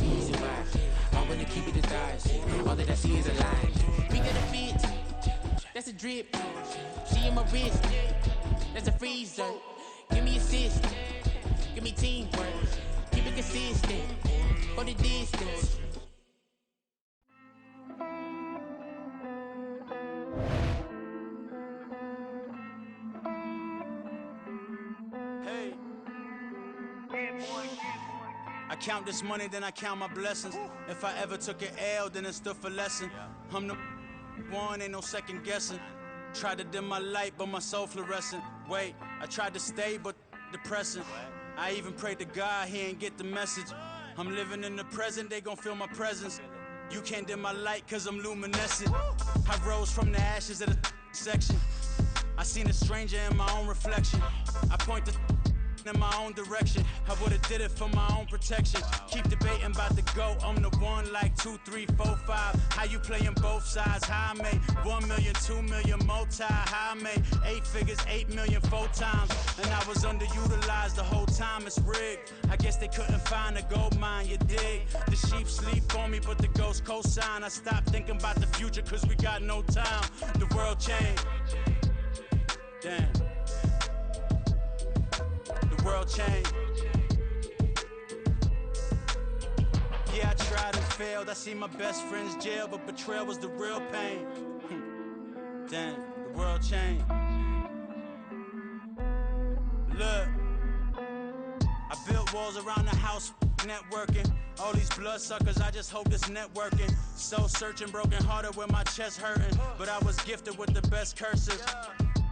see is your vibe. I'm gonna keep it the thighs. All that I see is a lie. We got a fit, that's a drip. She in my wrist, that's a freezer. Give me assist, give me teamwork. Keep it consistent for the distance. I count this money, then I count my blessings. If I ever took an L, then it stood for lesson. I'm the one, ain't no second guessing. Tried to dim my light, but my soul fluorescent. Wait, I tried to stay, but depressing. I even prayed to God, he ain't get the message. I'm living in the present, they gon' feel my presence. You can't dim my light, cause I'm luminescent. I rose from the ashes of the section. I seen a stranger in my own reflection. I point the in my own direction. I would've did it for my own protection. Keep debating about the GOAT. I'm the one like 2, 3, 4, 5. How you playing both sides? How I made 1 million, 2 million, multi. How I made 8 figures, 8 million 4 times. And I was underutilized the whole time. It's rigged. I guess they couldn't find a gold mine, you dig? The sheep sleep on me, but the ghost cosign. I stopped thinking about the future, cause we got no time. The world changed. Damn. World change. Yeah, I tried and failed. I see my best friends jail, but betrayal was the real pain. Damn, the world changed. Look, I built walls around the house, networking. All these bloodsuckers, I just hope this networking. Soul searching, broken hearted with my chest hurting. But I was gifted with the best cursive.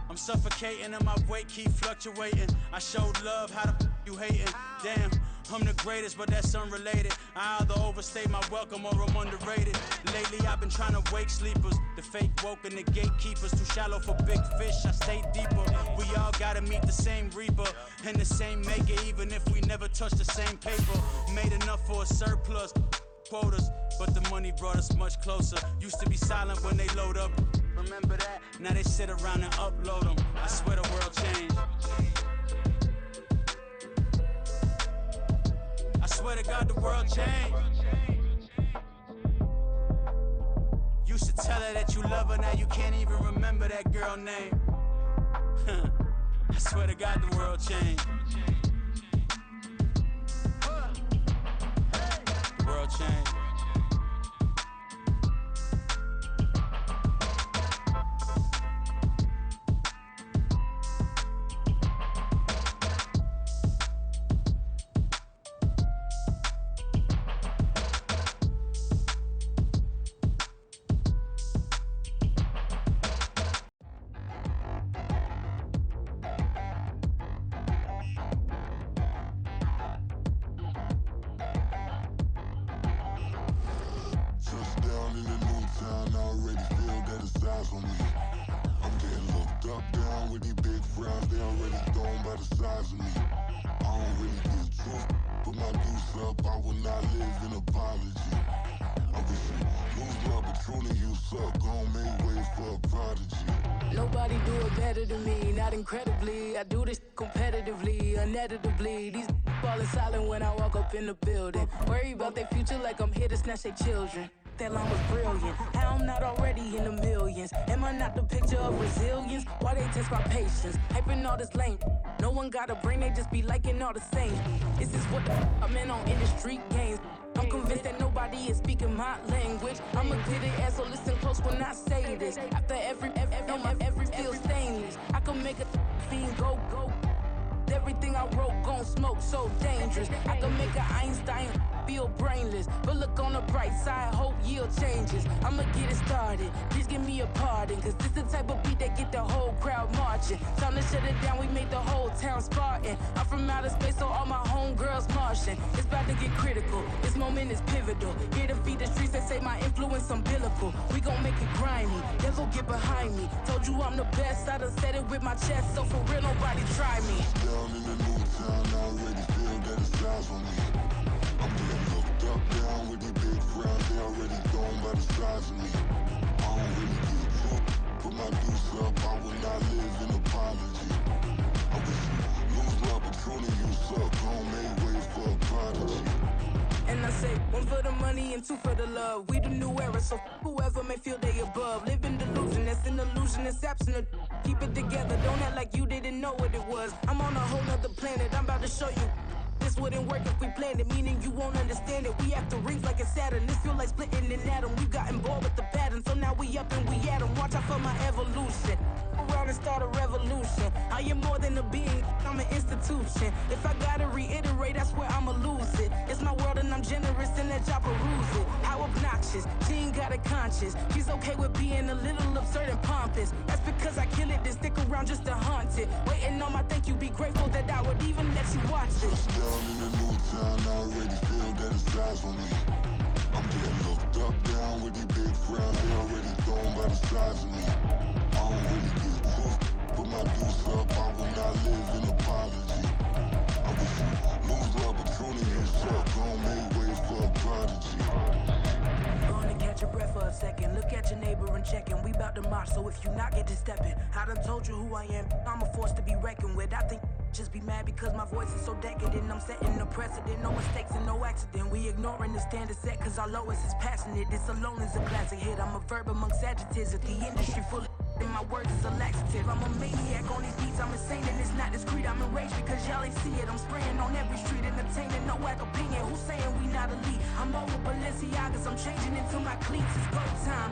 I'm suffocating and my weight keep fluctuating. I showed love, how the you hating? Damn, I'm the greatest, but that's unrelated. I either overstay my welcome or I'm underrated. Lately I've been trying to wake sleepers. The fake woke and the gatekeepers. Too shallow for big fish, I stay deeper. We all gotta meet the same reaper and the same maker, even if we never touch the same paper. Made enough for a surplus quotas, but the money brought us much closer. Used to be silent when they load up. Remember that? Now they sit around and upload them. I swear the world changed. I swear to God the world changed. Used to tell her that you love her, now you can't even remember that girl name. I swear to God the world changed. The world changed. Nobody do it better than me, not incredibly. I do this competitively, uneditably. These falling silent when I walk up in the building. Worry about their future like I'm here to snatch their children. That line was brilliant. How I'm not already in the millions? Am I not the picture of resilience? Why they test my patience? Hyping all this lame. No one got a brain, they just be liking all the same. This is what I'm in on industry games. I'm convinced that nobody is speaking my language. I'ma get it as so listen close when I say this. After every feel stainless. I can make a fiend go. Everything I wrote gon' smoke, so dangerous. I can make an Einstein feel brainless. But look on the bright side, hope yield changes. I'ma get it started, please give me a pardon. Cause this the type of beat that get the whole crowd marching. Time to shut it down, we made the whole town Spartan. I'm from outer space, so all my homegirls Martian. It's about to get critical, this moment is pivotal. Here to feed the streets, they say my influence umbilical. We gon' make it grimy, devil get behind me. Told you I'm the best, I done said it with my chest. So for real, nobody try me. Down in the new town, I already feel that it's eyes on me. I'm getting looked up, down with these big frowns, they already gone by the size of me. I don't really get drunk, put my deuce up, I will not live in apology. I wish you lose love, but truly you suck, gon' make way for a prodigy. And I say, one for the money and two for the love. We the new era, so whoever may feel they above. Live in delusion, that's an illusion, it's absent of. Keep it together, don't act like you didn't know what it was. I'm on a whole nother planet, I'm about to show you. This wouldn't work if we planned it, meaning you won't understand it. We have to rings like a Saturn. This feel like splitting an atom. We've gotten bored with the pattern, so now we up and we at 'em. Watch out for my evolution. Around and start a revolution. I am more than a being, I'm an institution. If I gotta reiterate, that's where I'ma lose it. It's my world and I'm generous and let y'all peruse it. How obnoxious, she ain't got a conscience. She's okay with being a little absurd and pompous. That's because I kill it, then stick around just to haunt it. Waiting on my thank you, be grateful that I would even let you watch this. Down in the new town, I already feel that it's eyes on me. I'm getting looked up, down with these big frowns. They already thrown by the size of me. I don't really get tough, put my deuce up. I will not live in apology. I wish you lose the opportunity and suck. Don't make way for a prodigy. Gonna catch your breath for a second. Look at your neighbor and check in. We bout to march, so if you not get to stepping, I done told you who I am. I'm a force to be reckoned with. I think just be mad because my voice is so decadent. I'm setting the precedent, no mistakes and no accident. We ignoring the standard set cause our lowest is passionate. This alone is a classic hit. I'm a verb amongst adjectives. If the industry full of and my words is a laxative. I'm a maniac on these beats. I'm insane and it's not discreet. I'm enraged because y'all ain't see it. I'm spraying on every street, entertaining no whack opinion. Who's saying we not elite? I'm over Balenciagas. I'm changing into my cleats. It's go time.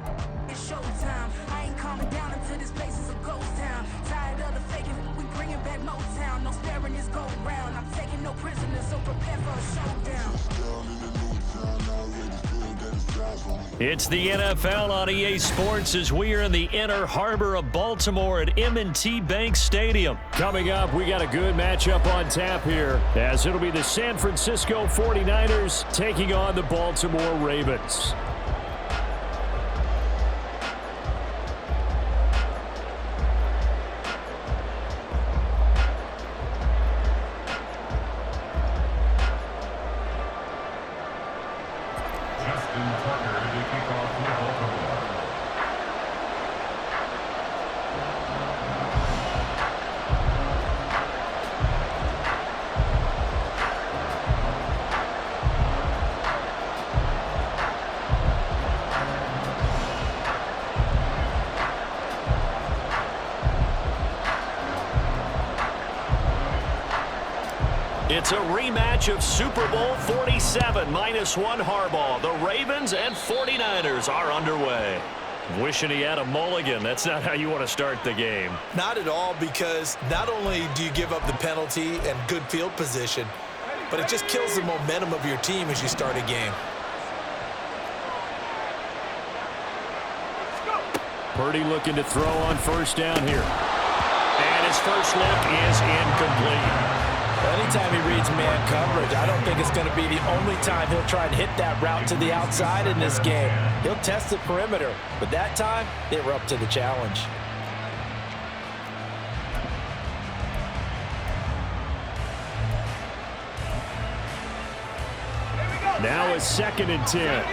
It's showtime. I ain't calming down until this place is a ghost town. Tired of the faking. We bringing back Motown. No sparing this go round. I'm taking no prisoners, so prepare for a showdown. Down in the new town, I already feel that it's eyes on me. It's the NFL on EA Sports as we are in the inner harbor of Baltimore at M&T Bank Stadium. Coming up, we got a good matchup on tap here, as it'll be the San Francisco 49ers taking on the Baltimore Ravens. It's a rematch of Super Bowl 47, -1 Harbaugh. The Ravens and 49ers are underway. Wishing he had a mulligan. That's not how you want to start the game. Not at all, because not only do you give up the penalty and good field position, but it just kills the momentum of your team as you start a game. Purdy looking to throw on first down here. And his first look is incomplete. Anytime he reads man coverage, I don't think it's going to be the only time he'll try and hit that route to the outside in this game. He'll test the perimeter, but that time, they were up to the challenge. Now a 2nd and 10.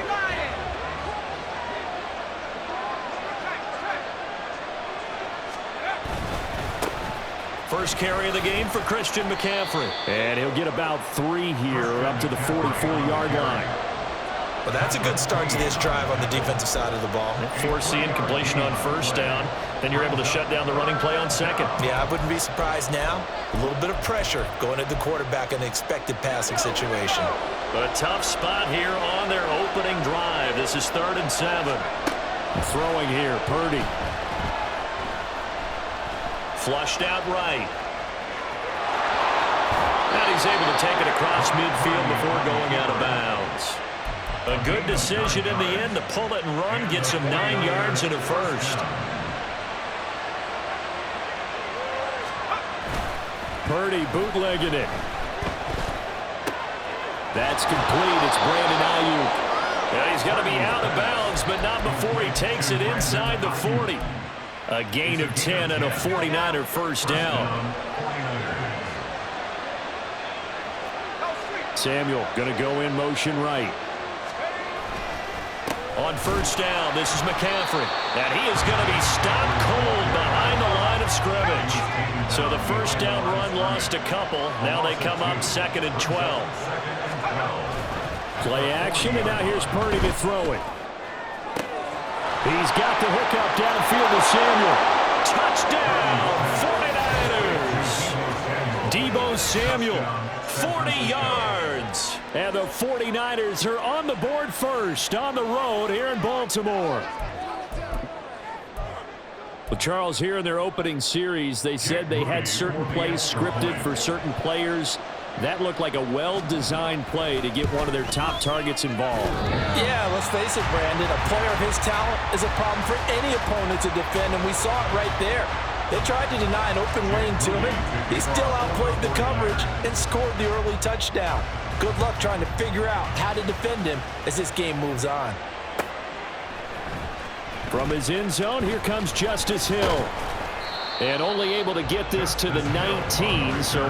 First carry of the game for Christian McCaffrey. And he'll get about 3 here, up to the 44-yard line. Well, that's a good start to this drive on the defensive side of the ball. Forcing completion on first down. Then you're able to shut down the running play on second. Yeah, I wouldn't be surprised now. A little bit of pressure going at the quarterback in an expected passing situation. A tough spot here on their opening drive. This is 3rd and 7. Throwing here, Purdy. Flushed out right. And he's able to take it across midfield before going out of bounds. A good decision in the end to pull it and run, get some 9 yards and a first. Purdy bootlegging it. That's complete. It's Brandon Ayuk. Yeah, he's got to be out of bounds, but not before he takes it inside the 40. A gain of 10 and a 49er first down. Samuel going to go in motion right. On first down, this is McCaffrey. And he is going to be stopped cold behind the line of scrimmage. So the first down run lost a couple. Now they come up 2nd and 12. Play action, and now here's Purdy to throw it. He's got the hookup downfield to Samuel. Touchdown, 49ers! Deebo Samuel, 40 yards. And the 49ers are on the board first on the road here in Baltimore. Well, Charles, here in their opening series, they said they had certain plays scripted for certain players. That looked like a well-designed play to get one of their top targets involved. Yeah, let's face it, Brandon. A player of his talent is a problem for any opponent to defend, and we saw it right there. They tried to deny an open lane to him. He still outplayed the coverage and scored the early touchdown. Good luck trying to figure out how to defend him as this game moves on. From his end zone, here comes Justice Hill. And only able to get this to the 19, so...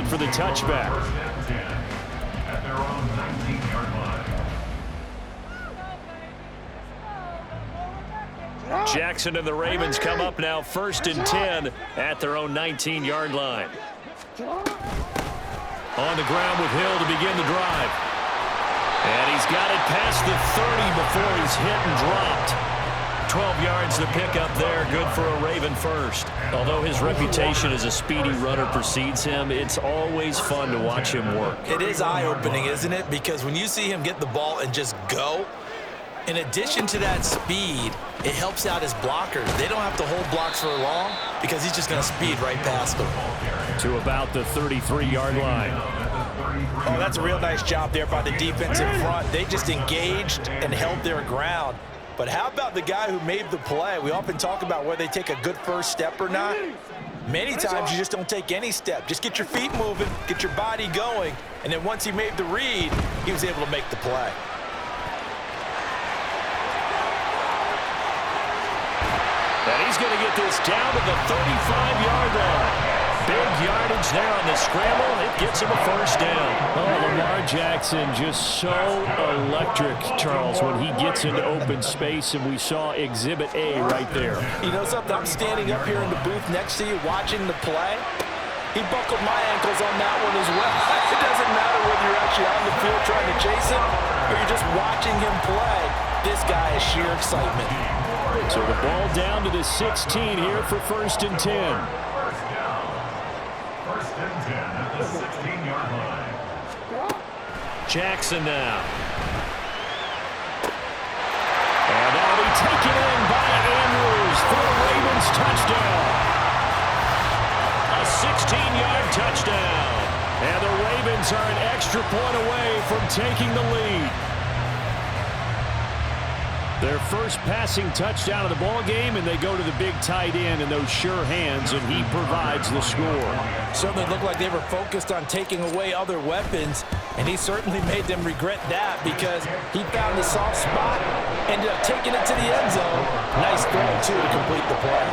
for the touchback. At their own 19-yard line. Jackson and the Ravens come up now 1st and 10 at their own 19-yard line. On the ground with Hill to begin the drive. And he's got it past the 30 before he's hit and dropped. 12 yards to pick up there, good for a Raven first. Although his reputation as a speedy runner precedes him, it's always fun to watch him work. It is eye-opening, isn't it? Because when you see him get the ball and just go, in addition to that speed, it helps out his blockers. They don't have to hold blocks for long because he's just going to speed right past them. To about the 33-yard line. Oh, that's a real nice job there by the defensive front. They just engaged and held their ground. But how about the guy who made the play? We often talk about whether they take a good first step or not. Many times you just don't take any step. Just get your feet moving, get your body going, and then once he made the read, he was able to make the play. And he's going to get this down to the 35-yard line. Big yardage there on the scramble. It gets him a first down. Oh, Lamar Jackson just so electric, Charles, when he gets into open space, and we saw Exhibit A right there. You know something? I'm standing up here in the booth next to you watching the play. He buckled my ankles on that one as well. It doesn't matter whether you're actually on the field trying to chase him or you're just watching him play. This guy is sheer excitement. So the ball down to the 16 here for 1st and 10. First and 10 at the 16-yard line. Jackson now. And that'll be taken in by Andrews for the Ravens touchdown. A 16-yard touchdown. And the Ravens are an extra point away from taking the lead. Their first passing touchdown of the ball game, and they go to the big tight end in those sure hands, and he provides the score. Certainly looked like they were focused on taking away other weapons, and he certainly made them regret that because he found the soft spot, ended up taking it to the end zone. Nice throw, too, to complete the play.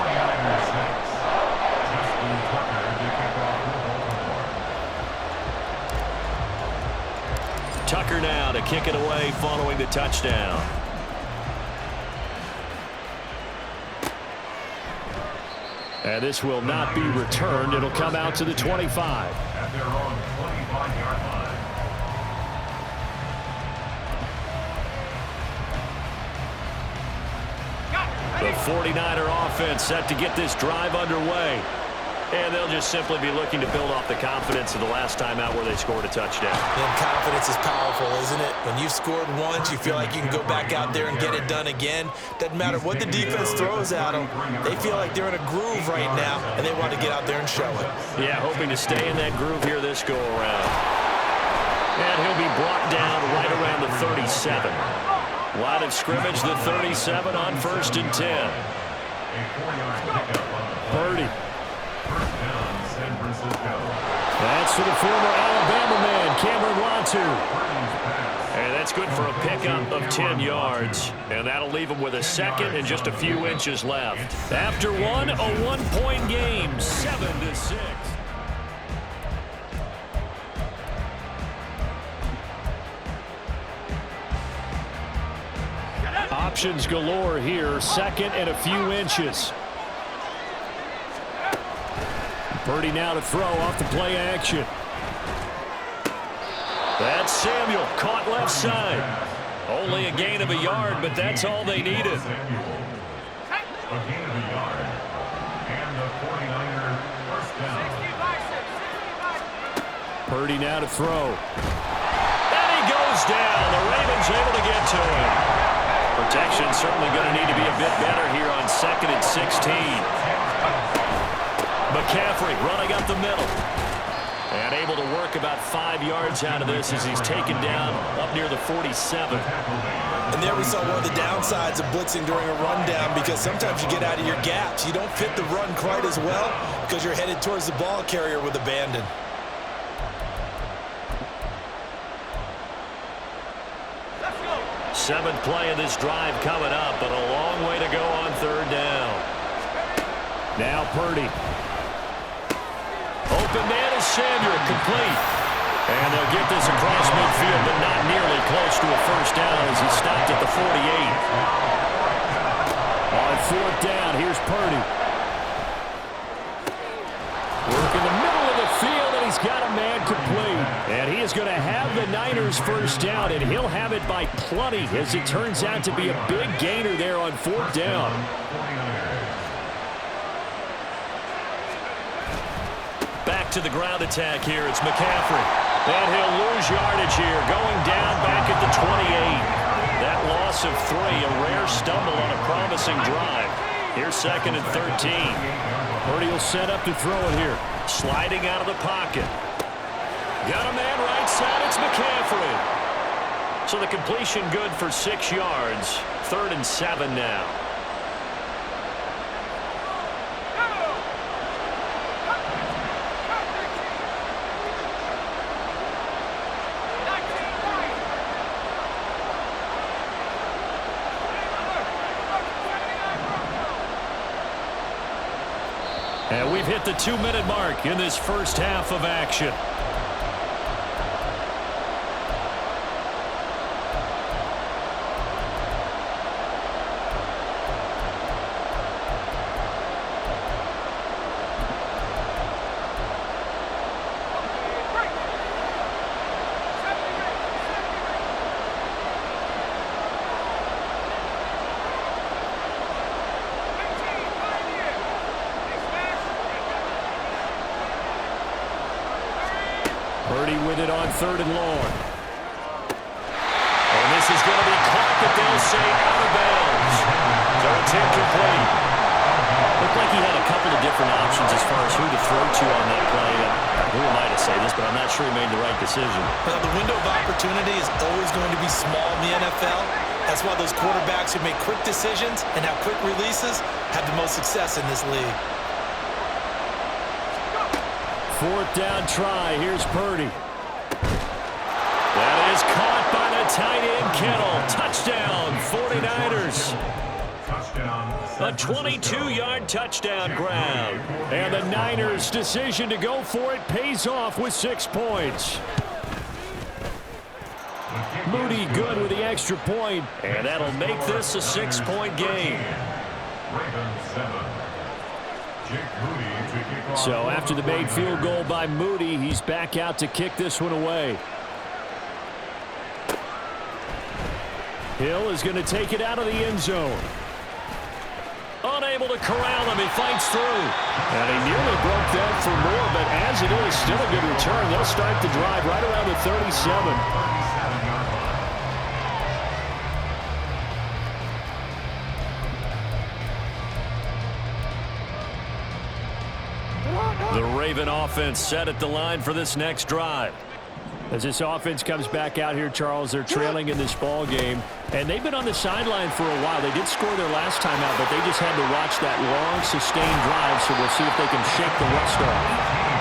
Tucker now to kick it away following the touchdown. And this will not be returned. It'll come out to the 25. At their own 25-yard line. The 49er offense set to get this drive underway. And they'll just simply be looking to build off the confidence of the last time out where they scored a touchdown. And confidence is powerful, isn't it? When you've scored once, you feel like you can go back out there and get it done again. Doesn't matter what the defense throws at them. They feel like they're in a groove right now, and they want to get out there and show it. Yeah, hoping to stay in that groove here this go-around. And he'll be brought down right around the 37. Line of scrimmage, the 37 on 1st and 10. Purdy. That's for the former Alabama man, Cameron Latu. And that's good for a pickup of 10 yards. And that'll leave him with a second and just a few inches left. After one, a one-point game, 7-6. Options galore here, second and a few inches. Purdy now to throw off the play action. That's Samuel, caught left side. Only a gain of a yard, but that's all they needed. A gain of a yard. And the 49er first down. Purdy now to throw. And he goes down. The Ravens able to get to him. Protection certainly going to need to be a bit better here on 2nd and 16. McCaffrey running up the middle. And able to work about 5 yards out of this as he's taken down up near the 47. And there we saw one of the downsides of blitzing during a rundown, because sometimes you get out of your gaps. You don't fit the run quite as well because you're headed towards the ball carrier with abandon. Seventh play of this drive coming up, but a long way to go on 3rd down. Now Purdy. Open man is Samuel, complete. And they'll get this across midfield, but not nearly close to a first down as he stopped at the 48. On 4th down, here's Purdy. Work in the middle of the field, and he's got a man complete. And he is going to have the Niners first down, and he'll have it by plenty, as it turns out to be a big gainer there on 4th down. Back to the ground attack here. It's McCaffrey. And he'll lose yardage here, going down back at the 28. That loss of 3, a rare stumble on a promising drive. Here's 2nd and 13. Purdy will set up to throw it here. Sliding out of the pocket. Got a man right side. It's McCaffrey. So the completion good for 6 yards. 3rd and 7 now. And we've hit the 2-minute mark in this first half of action. Purdy with it on 3rd and long. And this is going to be caught, but they'll say out of bounds. So it's incomplete. Looked like he had a couple of different options as far as who to throw to on that play. Who am I to say this, but I'm not sure he made the right decision. Well, the window of opportunity is always going to be small in the NFL. That's why those quarterbacks who make quick decisions and have quick releases have the most success in this league. 4th down try. Here's Purdy. That is caught by the tight end Kittle. Touchdown, 49ers. A 22-yard touchdown grab. And the Niners' decision to go for it pays off with 6 points. Moody good with the extra point. And that'll make this a 6-point game. So after the made field goal by Moody, he's back out to kick this one away. Hill is going to take it out of the end zone. Unable to corral him. He fights through. And he nearly broke that for more, but as it is, still a good return. They'll start the drive right around the 37. The Raven offense set at the line for this next drive. As this offense comes back out here, Charles, they're trailing in this ball game, and they've been on the sideline for a while. They did score their last time out, but they just had to watch that long, sustained drive, so we'll see if they can shake the rust off.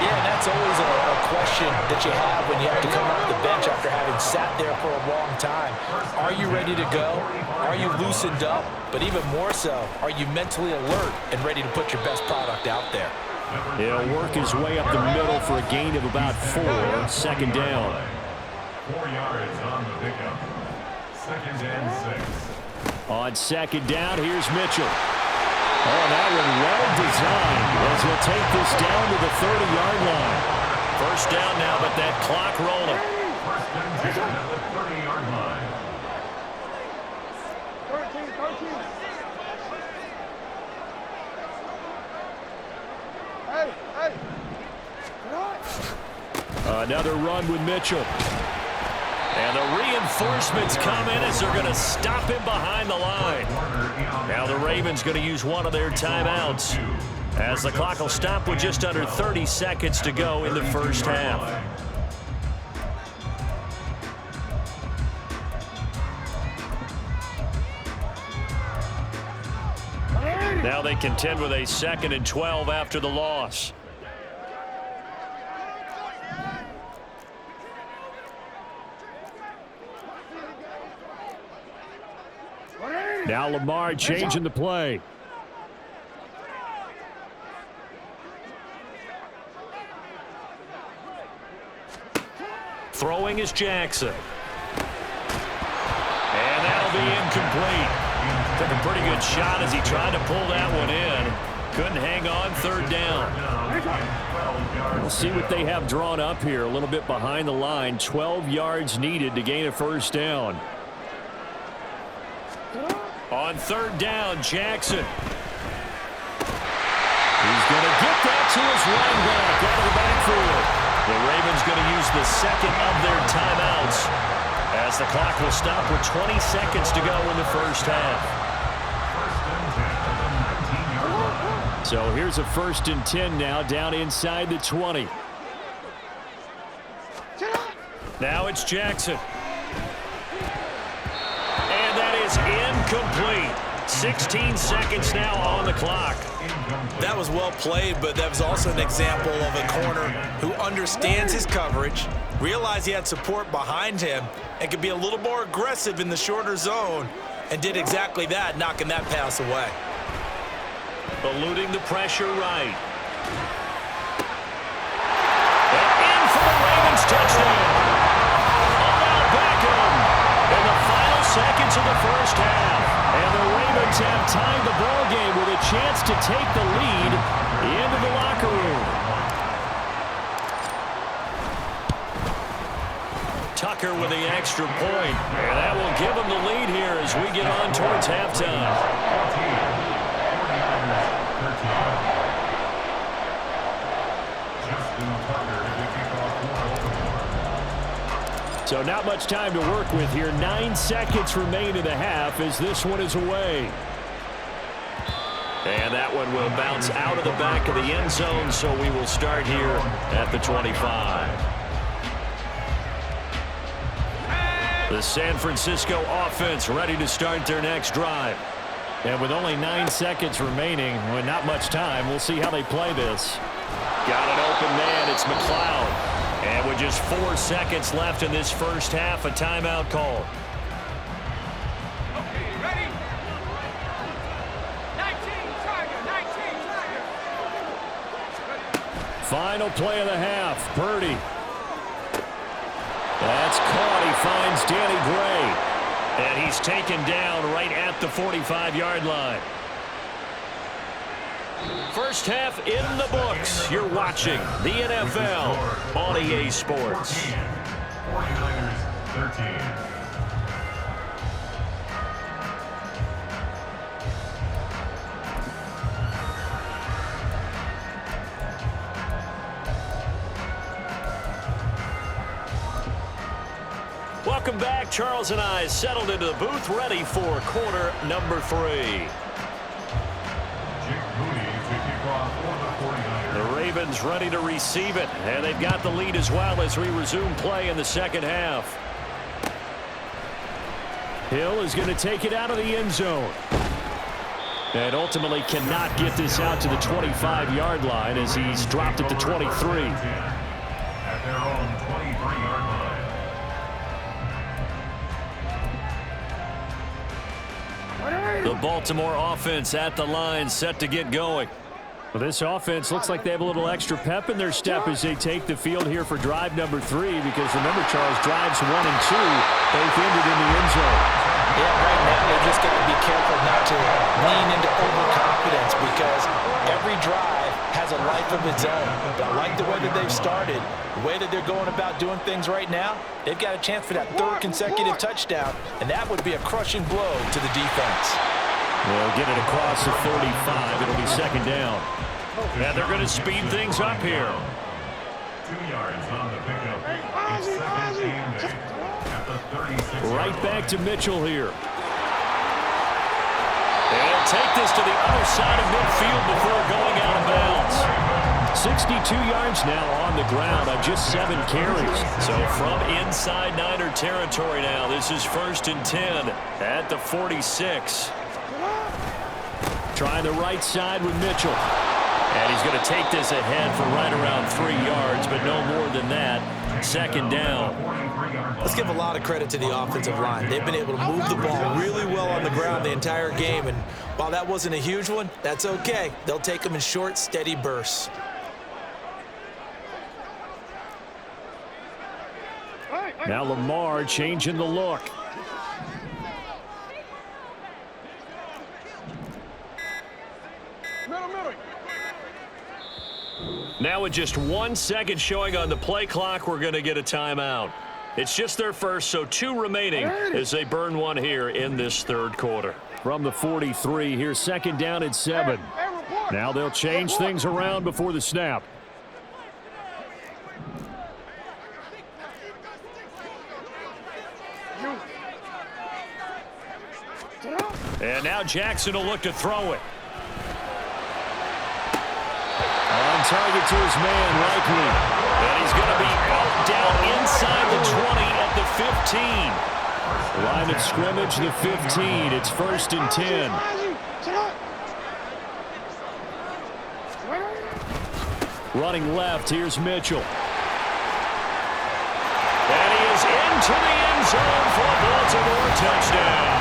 Yeah, and that's always a question that you have when you have to come off the bench after having sat there for a long time. Are you ready to go? Are you loosened up? But even more so, are you mentally alert and ready to put your best product out there? He'll work his way up the middle for a gain of about 4. Second down. 4 yards on the pickup. 2nd and 6. On second down, here's Mitchell. Oh, that one well designed as he'll take this down to the 30-yard line. First down now, but that clock rolling. First and 10 at the 30-yard line. 13. Hey. Another run with Mitchell. And the reinforcements come in as they're going to stop him behind the line. Now the Ravens going to use one of their timeouts as the clock will stop with just under 30 seconds to go in the first half. Now they contend with a 2nd and 12 after the loss. Now Lamar changing the play. Throwing is Jackson. And that'll be incomplete. Took a pretty good shot as he tried to pull that one in. Couldn't hang on. 3rd down. We'll see what they have drawn up here. A little bit behind the line. 12 yards needed to gain a first down. On 3rd down, Jackson. He's going to get that to his running back out of the backfield. The Ravens going to use the 2nd of their timeouts as the clock will stop with 20 seconds to go in the first half. So here's a 1st and 10 now down inside the 20. Now it's Jackson. And that is incomplete. 16 seconds now on the clock. That was well played, but that was also an example of a corner who understands his coverage, realized he had support behind him, and could be a little more aggressive in the shorter zone, and did exactly that, knocking that pass away. Eluding the pressure right. And in for the Ravens touchdown. Odell Beckham in the final seconds of the first half. And the Ravens have tied the ball game with a chance to take the lead into the locker room. Tucker with the extra point. And that will give them the lead here as we get on towards halftime. So not much time to work with here. 9 seconds remain in the half as this one is away. And that one will bounce out of the back of the end zone, so we will start here at the 25. The San Francisco offense ready to start their next drive. And with only 9 seconds remaining, with not much time, we'll see how they play this. Got an open man. It's McLeod. And with just 4 seconds left in this first half, a timeout call. Okay, ready? 19 Tiger. Final play of the half. Purdy. That's caught. He finds Danny Gray. And he's taken down right at the 45-yard line. First half in the books. You're watching the NFL on EA Sports. 49ers 13. Welcome back. Charles and I settled into the booth, ready for quarter number 3. The Ravens ready to receive it, and they've got the lead as well as we resume play in the second half. Hill is going to take it out of the end zone. And ultimately cannot get this out to the 25-yard line as he's dropped at the 23. At their own 23-yard line. The Baltimore offense at the line, set to get going. Well, this offense looks like they have a little extra pep in their step as they take the field here for drive number 3, because remember, Charles, drives 1 and 2 both ended in the end zone. Yeah, right now they just got to be careful not to lean into overconfidence, because every drive has a life of its own. But I like the way that they've started, the way that they're going about doing things right now. They've got a chance for that 3rd consecutive touchdown, and that would be a crushing blow to the defense. They'll get it across the 35. It'll be second down. And they're going to speed things up here. 2 yards on the pickup. It's 2nd and 8 at the 36. Right back to Mitchell here. And take this to the other side of midfield before going out of bounds. 62 yards now on the ground on just 7 carries. So from inside Niner territory now, this is 1st and 10 at the 46. Trying the right side with Mitchell. And he's going to take this ahead for right around 3 yards, but no more than that. 2nd down. Let's give a lot of credit to the offensive line. They've been able to move the ball really well on the ground the entire game, and while that wasn't a huge one, that's okay. They'll take them in short, steady bursts. Now Lamar changing the look. Now with just 1 second showing on the play clock, we're going to get a timeout. It's just their first, so 2 remaining as they burn 1 here in this 3rd quarter. From the 43, here's 2nd down and 7. Now they'll change things around before the snap. And now Jackson will look to throw it. On target to his man, likely. And he's going to be out down inside the 20 at the 15. Line of scrimmage, the 15. It's 1st and 10. Running left, here's Mitchell. And he is into the end zone for a Baltimore touchdown.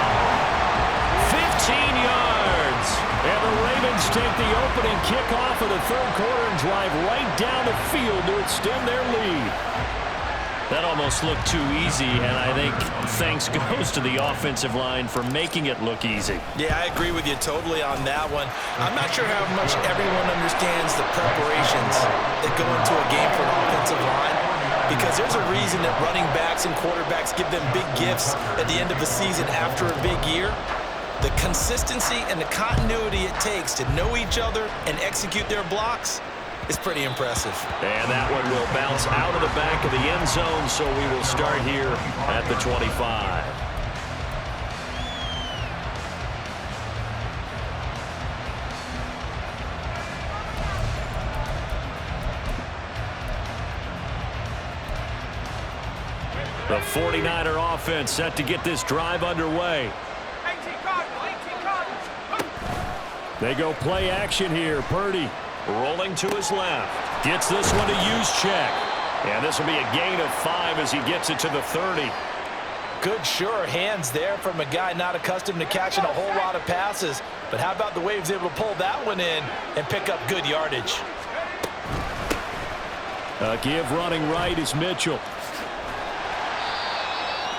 15 yards. And the Ravens take the opening kickoff of the 3rd quarter and drive right down the field to extend their lead. That almost looked too easy, and I think thanks goes to the offensive line for making it look easy. Yeah, I agree with you totally on that one. I'm not sure how much everyone understands the preparations that go into a game for an offensive line, because there's a reason that running backs and quarterbacks give them big gifts at the end of the season after a big year. The consistency and the continuity it takes to know each other and execute their blocks is pretty impressive. And that one will bounce out of the back of the end zone, so we will start here at the 25. The 49er offense set to get this drive underway. They go play action here. Purdy rolling to his left. Gets this one to Juszczyk. And this will be a gain of 5 as he gets it to the 30. Good sure hands there from a guy not accustomed to catching a whole lot of passes. But how about the way he was able to pull that one in and pick up good yardage? Give running right is Mitchell.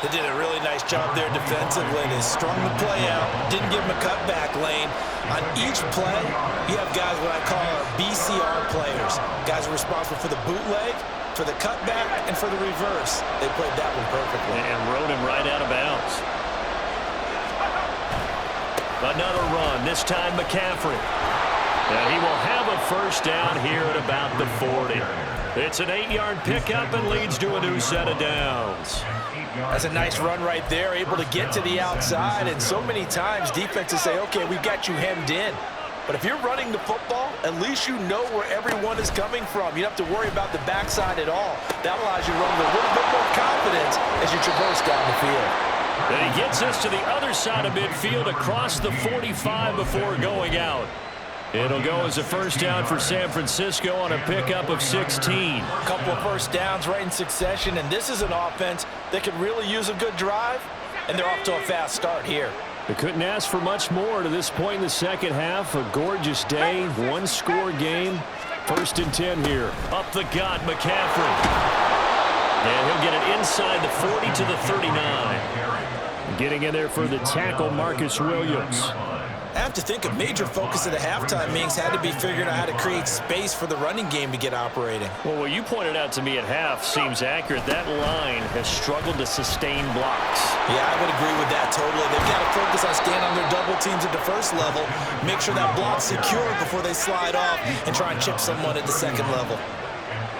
They did a really nice job there defensively. They strung the play out, didn't give him a cutback lane. On each play, you have guys what I call our BCR players. Guys are responsible for the bootleg, for the cutback, and for the reverse. They played that one perfectly. And rode him right out of bounds. Another run, this time McCaffrey. And he will have a first down here at about the 40. It's an 8-yard pickup and leads to a new set of downs. That's a nice run right there, able to get to the outside. And so many times defenses say, okay, we've got you hemmed in. But if you're running the football, at least you know where everyone is coming from. You don't have to worry about the backside at all. That allows you to run with a little bit more confidence as you traverse down the field. And he gets us to the other side of midfield across the 45 before going out. It'll go as a first down for San Francisco on a pickup of 16. A couple of first downs right in succession, and this is an offense that could really use a good drive, and they're off to a fast start here. They couldn't ask for much more to this point in the second half. A gorgeous day, one-score game. 1st and 10 here. Up the gut, McCaffrey. And he'll get it inside the 40 to the 39. Getting in there for the tackle, Marcus Williams. I have to think a major focus of the halftime meetings had to be figuring out how to create space for the running game to get operating. Well, what you pointed out to me at half seems accurate. That line has struggled to sustain blocks. Yeah, I would agree with that totally. They've got to focus on staying on their double teams at the first level, make sure that block's secure before they slide off and try and chip someone at the second level.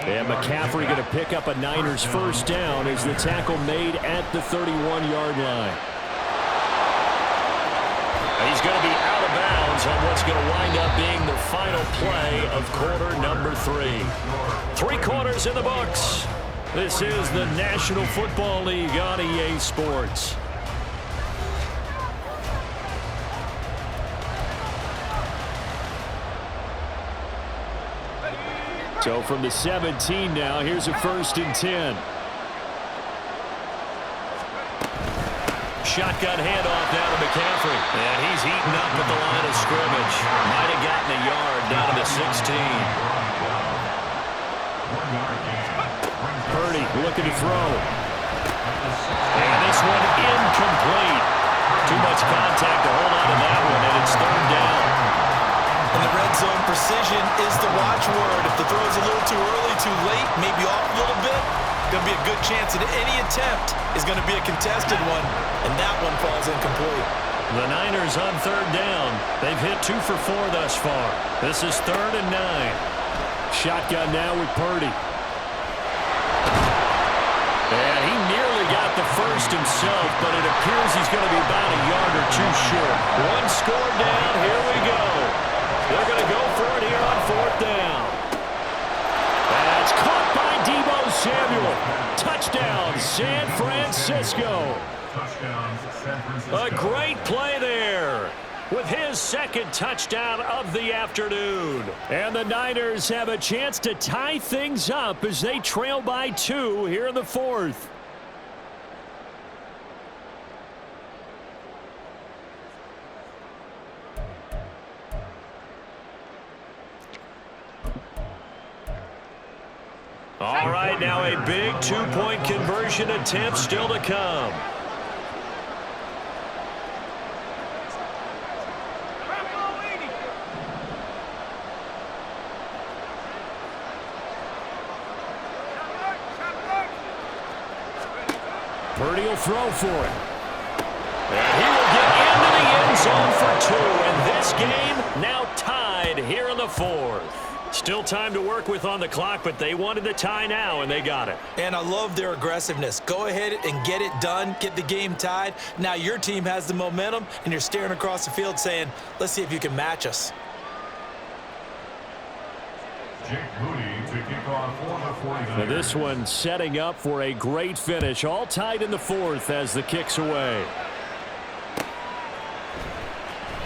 And McCaffrey going to pick up a Niners first down as the tackle made at the 31-yard line. He's going to be out of bounds on what's going to wind up being the final play of quarter number 3. 3 quarters in the books. This is the National Football League on EA Sports. So from the 17 now, here's a 1st and 10. Shotgun handoff down to McCaffrey. And he's eaten up at the line of scrimmage. Might have gotten a yard down to the 16. Purdy looking to throw. And this one incomplete. Too much contact to hold on to that one, and it's 3rd down. And the red zone precision is the watchword. If the throw is a little too early, too late, maybe off a little bit, going to be a good chance that any attempt is going to be a contested one, and that one falls incomplete. The Niners on 3rd down. They've hit 2 for 4 thus far. This is 3rd and 9. Shotgun now with Purdy. And he nearly got the first himself, but it appears he's going to be about a yard or 2 short. 1 score down. Here we go. They're going to go for it here on 4th down. That's caught by Deebo Samuel. Touchdown, San Francisco. A great play there with his 2nd touchdown of the afternoon. And the Niners have a chance to tie things up as they trail by 2 here in the 4th. All right, now a big 2-point conversion attempt still to come. Purdy will throw for it. And he will get into the end zone for 2. And this game now tied here in the 4th. Still time to work with on the clock, but they wanted the tie now, and they got it. And I love their aggressiveness. Go ahead and get it done, get the game tied. Now your team has the momentum, and you're staring across the field saying, let's see if you can match us. Now this one setting up for a great finish. All tied in the 4th as the kick's away.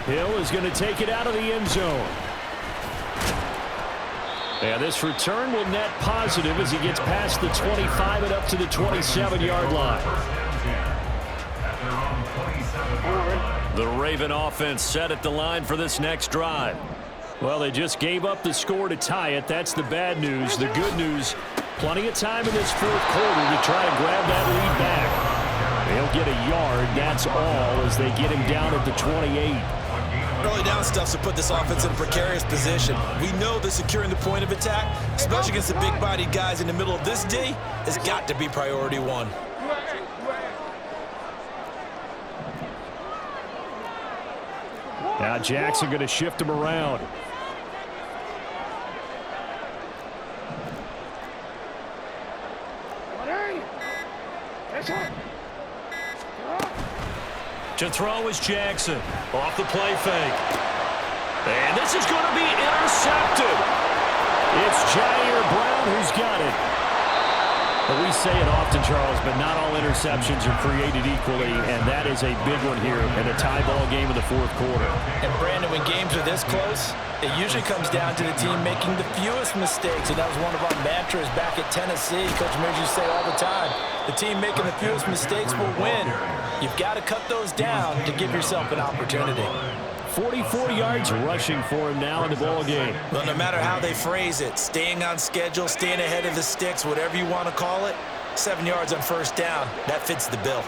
Hill is going to take it out of the end zone. And this return will net positive as he gets past the 25 and up to the 27-yard line. The Raven offense set at the line for this next drive. Well, they just gave up the score to tie it. That's the bad news. The good news, plenty of time in this 4th quarter to try to grab that lead back. They'll get a yard, that's all, as they get him down at the 28. Early down stuff to put this offense in a precarious position. We know that securing the point of attack, especially against the big-bodied guys in the middle of this D, has got to be priority 1. Now Jackson going to shift him around. To throw is Jackson. Off the play fake. And this is going to be intercepted. It's Jair Brown who's got it. But we say it often, Charles, but not all interceptions are created equally, and that is a big one here in a tie ball game in the fourth quarter. And, Brandon, when games are this close, it usually comes down to the team making the fewest mistakes, and that was one of our mantras back at Tennessee. Coach Mears used to say all the time, the team making the fewest mistakes will win. You've got to cut those down to give yourself an opportunity. 44 yards rushing for him now in the ball game. Well, no matter how they phrase it, staying on schedule, staying ahead of the sticks, whatever you want to call it, 7 yards on first down, that fits the bill.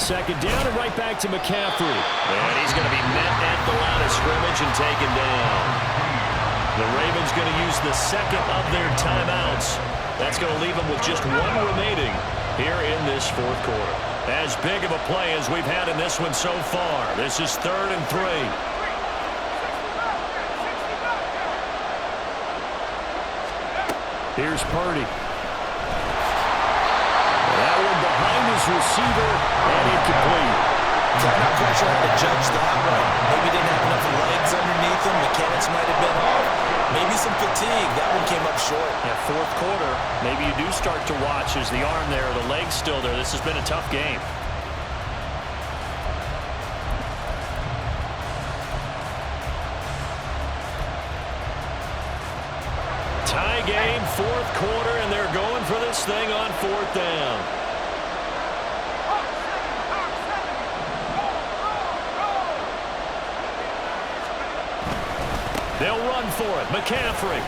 Second down and right back to McCaffrey. And he's going to be met at the line of scrimmage and taken down. The Ravens going to use the second of their timeouts. That's going to leave them with just one remaining here in this fourth quarter. As big of a play as we've had in this one so far. This is 3rd and 3. Here's Purdy. That one behind his receiver and incomplete. I'm not quite sure how to judge that one. Maybe didn't have enough legs underneath him. Mechanics might have been off. Maybe some fatigue. That one came up short. Yeah, fourth quarter, maybe you do start to watch as the arm there, the leg's still there. This has been a tough game. Tie game, fourth quarter, and they're going for this thing on 4th down. They'll run for it. McCaffrey.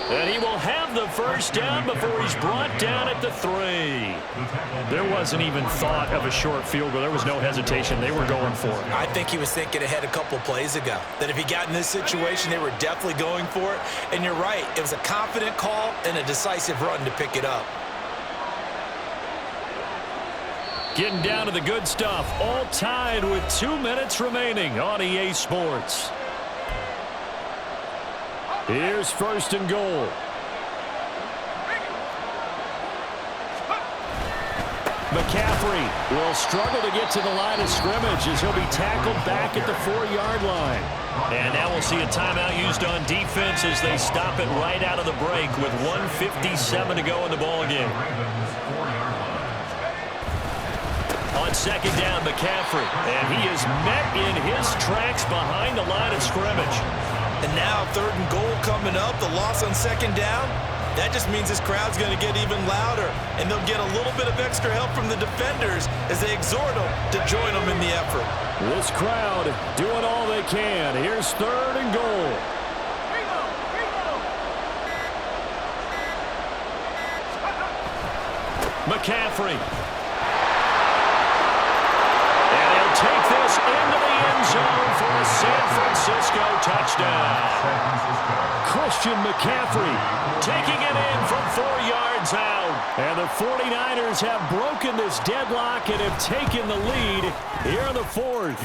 And he will have the first down before he's brought down at the 3. There wasn't even thought of a short field goal. There was no hesitation. They were going for it. I think he was thinking ahead a couple plays ago. That if he got in this situation, they were definitely going for it. And you're right. It was a confident call and a decisive run to pick it up. Getting down to the good stuff. All tied with 2 minutes remaining on EA Sports. Here's 1st and goal. McCaffrey will struggle to get to the line of scrimmage as he'll be tackled back at the 4-yard line. And now we'll see a timeout used on defense as they stop it right out of the break with 1:57 to go in the ball game. On 2nd down, McCaffrey. And he is met in his tracks behind the line of scrimmage. And now 3rd and goal coming up. The loss on 2nd down. That just means this crowd's going to get even louder. And they'll get a little bit of extra help from the defenders as they exhort them to join them in the effort. This crowd doing all they can. Here's 3rd and goal. McCaffrey. And he'll take this into the end zone for a San Francisco touchdown. Christian McCaffrey taking it in from 4 yards out. And the 49ers have broken this deadlock and have taken the lead here in the 4th.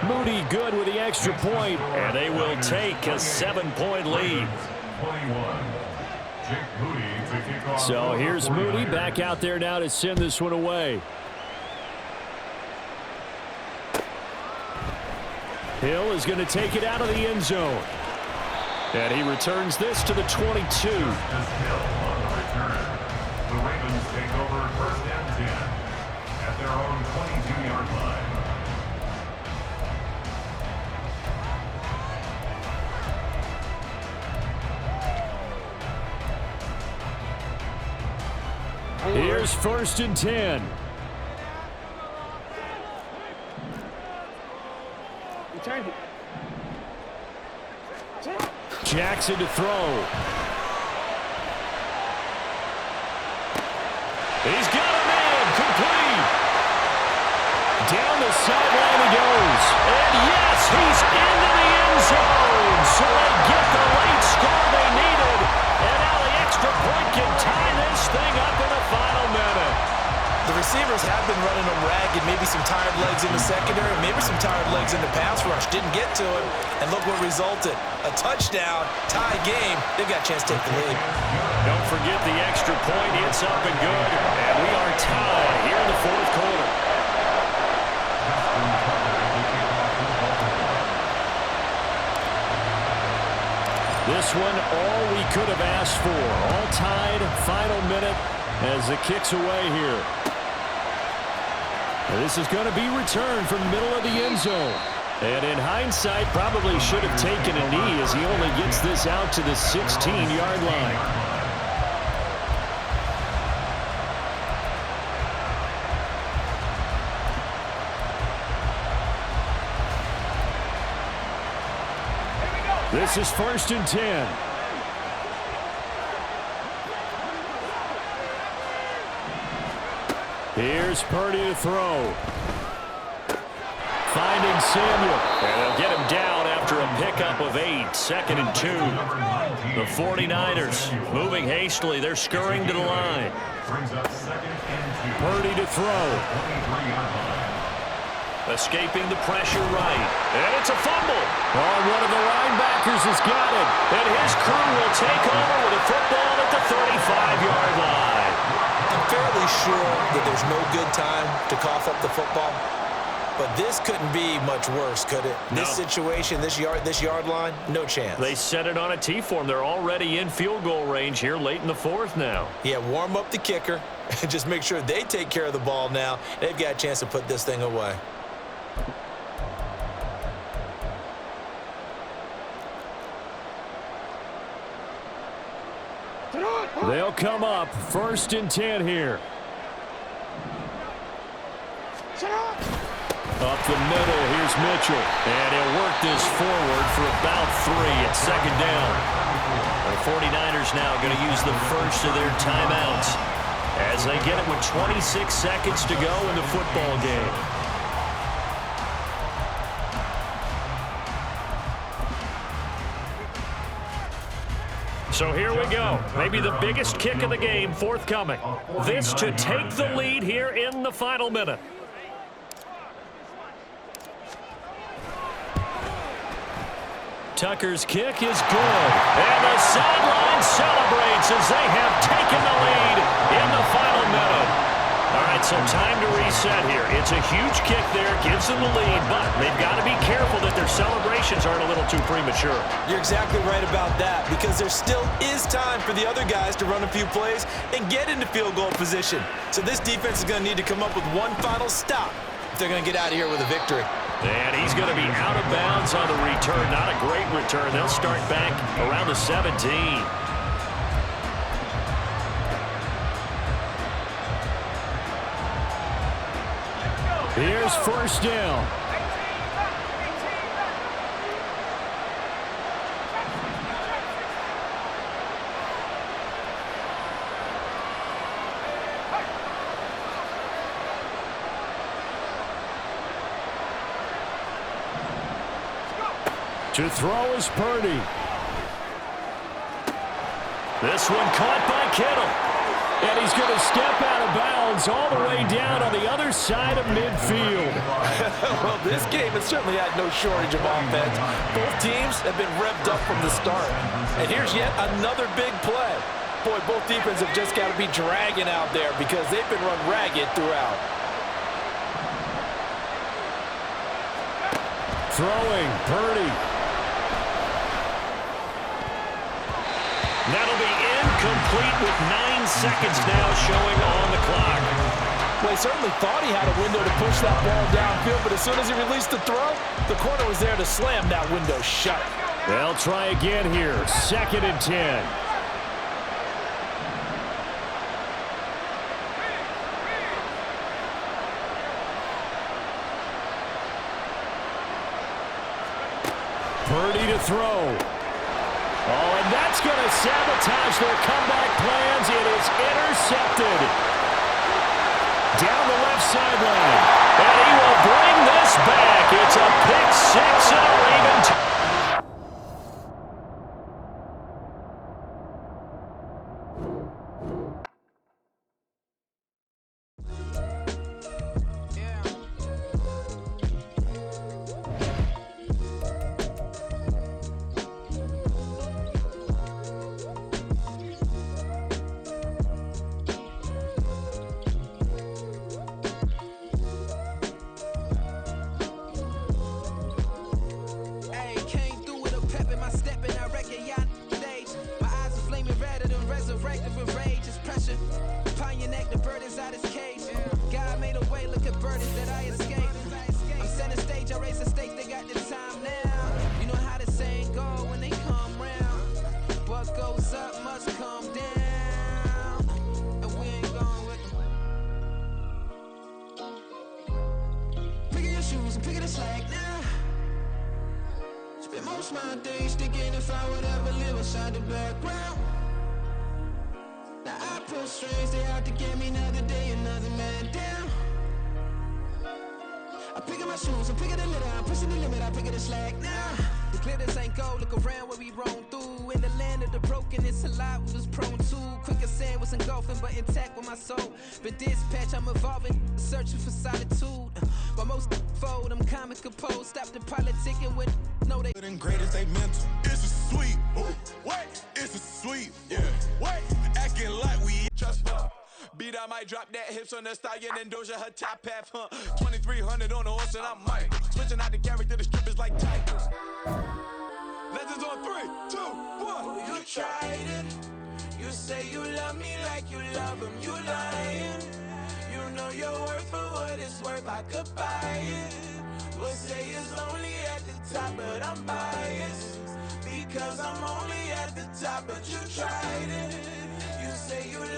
Moody good with the extra point. And they will take a 7-point lead. So here's Moody back out there now to send this one away. Hill is going to take it out of the end zone. And he returns this to the 22. The Ravens take over 1st and 10 at their own 22-yard line. Here's 1st and 10. Jackson to throw. He's got him in. Complete. Down the sideline he goes. And yes, he's into the end zone. So they get the late score they needed. And now the extra point can tie this thing up in the final minute. The receivers have been running them ragged, maybe some tired legs in the secondary, maybe some tired legs in the pass rush. Didn't get to him, and look what resulted. A touchdown, tie game. They've got a chance to take the lead. Don't forget the extra point. It's up and good, and we are tied here in the fourth quarter. This one, all we could have asked for. All tied, final minute as the kick's away here. And this is going to be returned from the middle of the end zone. And in hindsight, probably should have taken a knee as he only gets this out to the 16-yard line. This is 1st and 10. Here's Purdy to throw. Finding Samuel. And they'll get him down after a pickup of 8. 2nd and 2. The 49ers moving hastily. They're scurrying to the line. Purdy to throw. Escaping the pressure right. And it's a fumble. Oh, one of the linebackers has got it. And his crew will take over with a football at the 35-yard line. I'm fairly sure that there's no good time to cough up the football. But this couldn't be much worse, could it? No. This situation, this yard line, no chance. They set it on a T-form. They're already in field goal range here late in the fourth now. Yeah, warm up the kicker. Just make sure they take care of the ball now. They've got a chance to put this thing away. They'll come up 1st and 10 here. Up the middle, here's Mitchell. And he'll work this forward for about 3 at 2nd down. The 49ers now going to use the first of their timeouts as they get it with 26 seconds to go in the football game. So here we go. Maybe the biggest kick of the game forthcoming. This to take the lead here in the final minute. Tucker's kick is good. And the sideline celebrates as they have taken the lead in the final minute. All right, so time to reset here. It's a huge kick there, gives them the lead, but they've got to be careful that their celebrations aren't a little too premature. You're exactly right about that, because there still is time for the other guys to run a few plays and get into field goal position. So this defense is going to need to come up with one final stop if they're going to get out of here with a victory. And he's going to be out of bounds on the return. Not a great return. They'll start back around the 17. Here's 1st down. To throw is Purdy. This one caught by Kittle. And he's going to step out of bounds all the way down on the other side of midfield. Well, this game has certainly had no shortage of offense. Both teams have been revved up from the start. And here's yet another big play. Boy, both defenses have just got to be dragging out there because they've been run ragged throughout. Throwing, Purdy. That'll be incomplete with 9 seconds now showing on the clock. Well, he certainly thought he had a window to push that ball downfield, but as soon as he released the throw, the corner was there to slam that window shut. They'll try again here. 2nd and 10. Purdy to throw. Oh, and that's going to sabotage their comeback plans. It is intercepted. Down the left sideline. And he will bring this back. It's a pick six and a Raven. resurrected with rage is pressure. Upon your neck, the burden's out his cage. God made a way, look at burdens that I escaped. I'm center stage, I raise the stakes, they got the time now. You know how the saying go when they come round. What goes up must come down. And we ain't going with them. Picking your shoes and picking the slack now. Spend most of my days thinking if I would ever live inside the background. Now I pull strings, they out to get me another day, another man down. I'm picking my shoes, I'm picking the litter, I'm pushing the limit, I'm picking the slack now. The glitters ain't gold, look around where we roam through. In the land of the broken, it's a lot we was prone to. Quicker sand was engulfing, but intact with my soul. Been dispatched, I'm evolving, searching for solitude. While most fold, I'm comic composed. Stop the politicking when no they and greatest they mental. It's a sweet, wait, it's a sweet, yeah, wait, acting like we trust her. Beat, I might drop that hips on the stallion and Doja her top half, 2300 on the horse and I might switching out the character, the strippers like tigers. Legends on 3, 2, 1. You tried it. You say you love me like you love him. You lying. You know your worth for what it's worth. I could buy it. We'll say it's only at the top, but I'm biased because I'm only at the top. But you tried it. You say you love me.